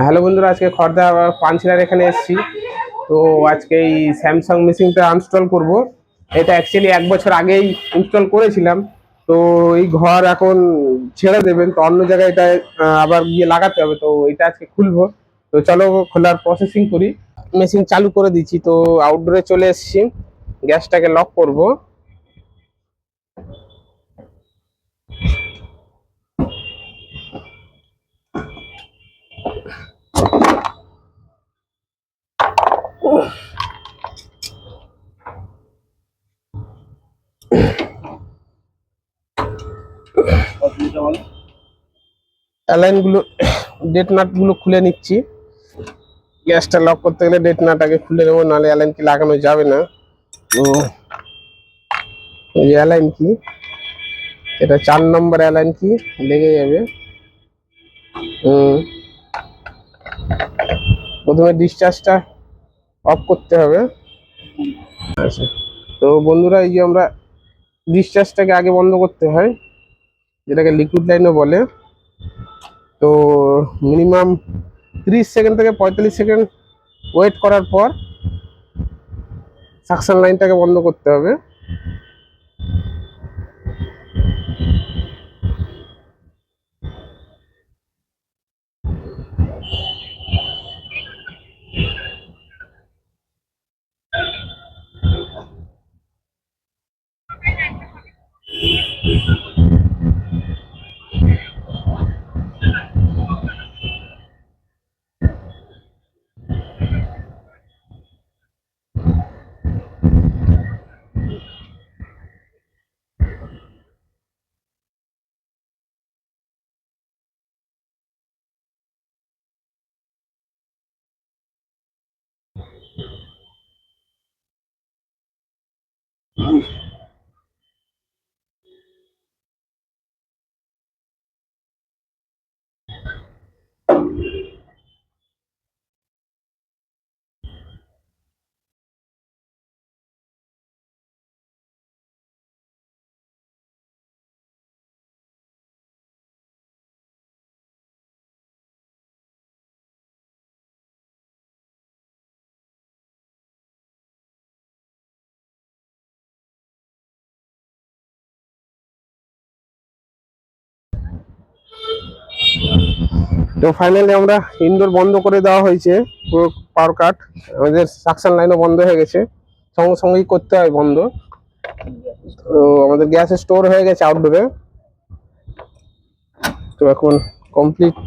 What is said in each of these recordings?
Hello বন্ধুরা, আজকে খড়দা আবার পানশিলার এখানে এসেছি। তো আজকে এই স্যামসাং মেশিনটা আনস্টল করব। এটা অ্যাকচুয়ালি 1 বছর আগেই ইনস্টল করেছিলাম। তো এই ঘর এখন ছেড়ে দেবেন, তো অন্য জায়গায় এটা আবার গিয়ে লাগাতে হবে। তো এটা আজকে খুলবো। তো চলো খোলার প্রসেসিং করি। মেশিন চালু করে দিচ্ছি। তো আউটডোরে চলে এসেছি, গ্যাসটাকে লক করব। অ্যালাইন গুলো, ডেট নাট গুলো খুলে নিচ্ছি। গ্যাসটা লক করতে গেলে ডেট নাট আগে খুলে নেবো, নাহলে অ্যালাইন কি লাগানো যাবে না। তো এই অ্যালাইন কি, এটা 4 নম্বর অ্যালাইন কি, লেগে যাবে। হুম, প্রথমে ডিসচার্জটা অফ করতে হবে। আচ্ছা, তো বন্ধুরা, এই যে আমরা ডিসচার্জটাকে আগে বন্ধ করতে হয়, যেটাকে লিকুইড লাইনও বলে। তো মিনিমাম 30 সেকেন্ড থেকে 45 সেকেন্ড ওয়েট করার পর সাকশন লাইনটাকে বন্ধ করতে হবে। তো ফাইনালি আমরা ইনডোর বন্ধ করে দেওয়া হয়েছে, পুরো পাওয়ার কাট। আমাদের সাকশন লাইনও বন্ধ হয়ে গেছে, সঙ্গে সঙ্গেই করতে হয় বন্ধ। তো আমাদের গ্যাস স্টোর হয়ে গেছে আউটডোরে। তো এখন কমপ্লিট,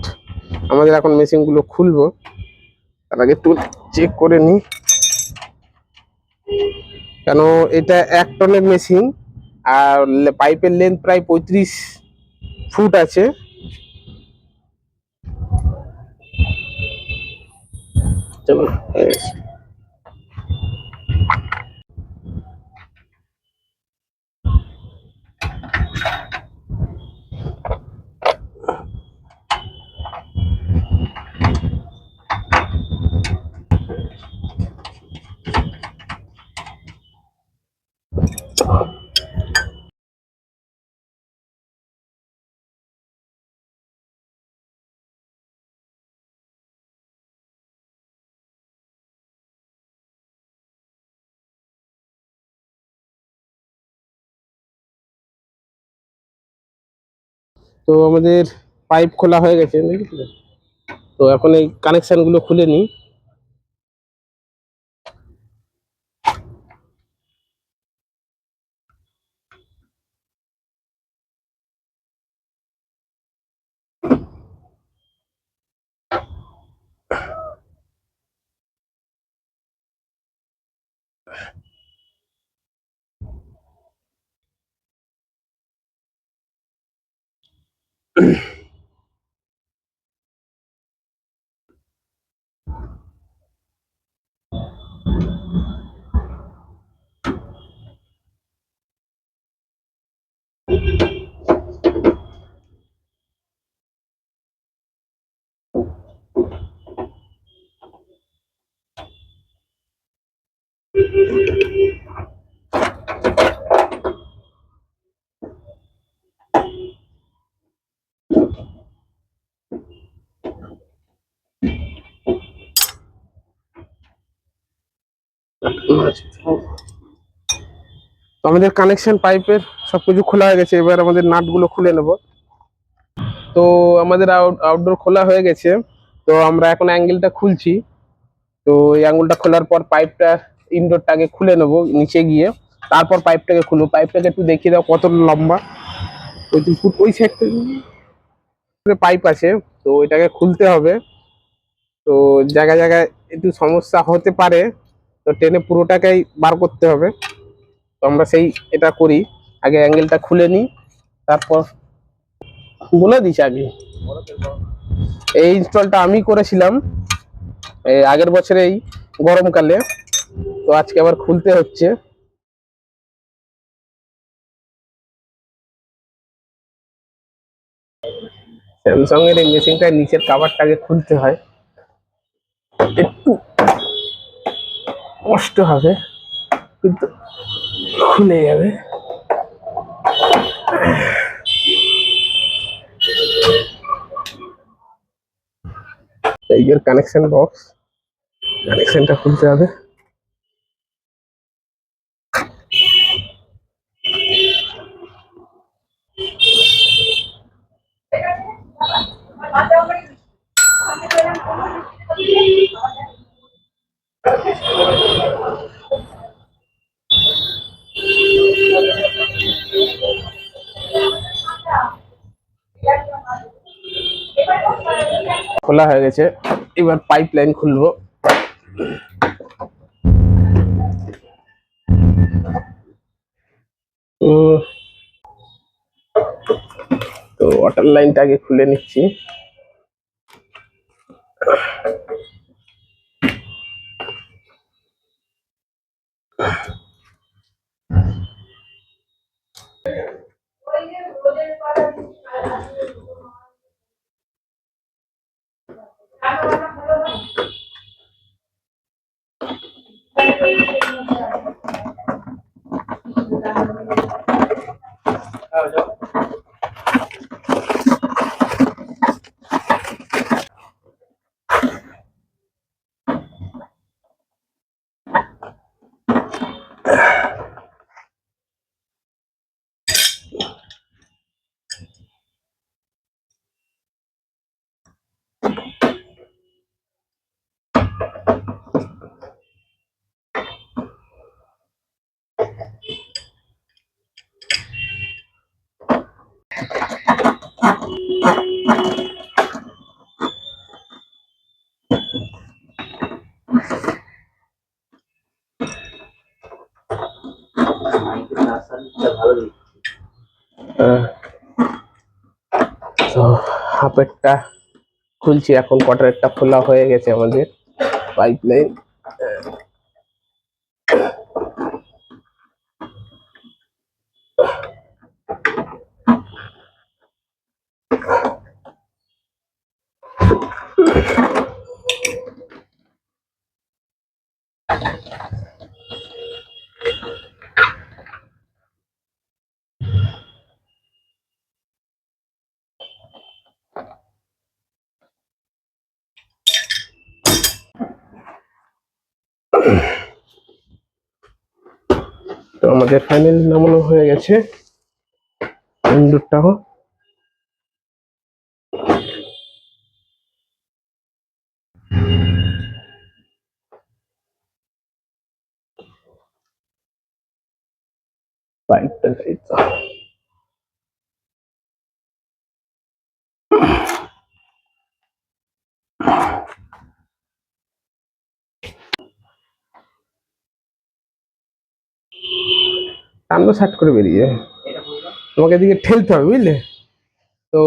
আমাদের এখন মেশিনগুলো খুলবো। তার আগে একটু চেক করে নিই, কেন এটা 1 টনের মেশিন, আর পাইপের লেন্থ প্রায় 35 ফুট আছে। চলো, তো আমাদের পাইপ খোলা হয়ে গেছে, বুঝলে? তো এখন এই কানেকশন গুলো খুলে নিই। তো আমাদের কানেকশন পাইপের সবকিছু খোলা হয়ে গেছে, এবার আমাদের নাটগুলো খুলে নেব। তো আমাদের আউটডোর খোলা হয়ে গেছে, তো আমরা এখন অ্যাঙ্গেলটা খুলছি। তো এই আঙুলটা খোলার পর পাইপটা ইনডোরটাকে খুলে নেবো নিচে গিয়ে, তারপর পাইপটাকে খুলবো। পাইপটাকে একটু দেখিয়ে দাও কত লম্বা। ওই ফুট ওই সাইড থেকে পাইপ আছে, তো ওইটাকে খুলতে হবে। তো জায়গায় জায়গায় একটু সমস্যা হতে পারে, তো টেনে পুরোটাকেই বার করতে হবে। তো আমরা সেই এটা করি, আগে অ্যাঙ্গেলটা খুলে নিই, তারপর বলে দিচ্ছি আগে। এই ইনস্টলটা আমি করেছিলাম এই আগের বছরেই গরমকালে, তো আজকে আবার খুলতে হচ্ছে। স্যামসাং এর এই মেশিনটার নিচের কাভারটাকে খুলতে হয়, একটু কষ্ট হবে কিন্তু খুলে যাবে। এই যে কানেকশন বক্স, কানেকশনটা খুলতে হবে। খোলা হয়ে গেছে, এবার পাইপ লাইন খুলবো। তো ওয়াটার লাইনটা আগে খুলে নিচ্ছি। তো হাফেরটা খুলছি এখন, কোয়ার্টারেরটা খোলা হয়ে গেছে আমাদের পাইপ লাইন। তো আমাদের ফাইনাল নামানো হয়ে গেছে ইনডোরটাও। পাইপটা টানলো শার্ট করে বেরিয়ে যায়, তোমাকে এদিকে ঠেলতে হবে বুঝলে। তো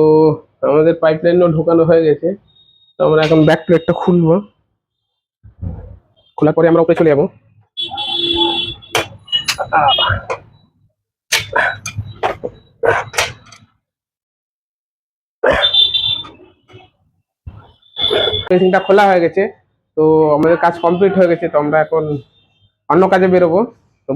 আমাদের পাইপ লাইনও ঢোকানো হয়ে গেছে, তো আমরা এখন ব্যাক প্লেটটা খুলবো। খোলার পরে আমরা উপরে চলে যাবো। মেশিনটা খোলা হয়ে গেছে, তো আমাদের কাজ কমপ্লিট হয়ে গেছে, তো আমরা এখন অন্য কাজে বেরোবো। তো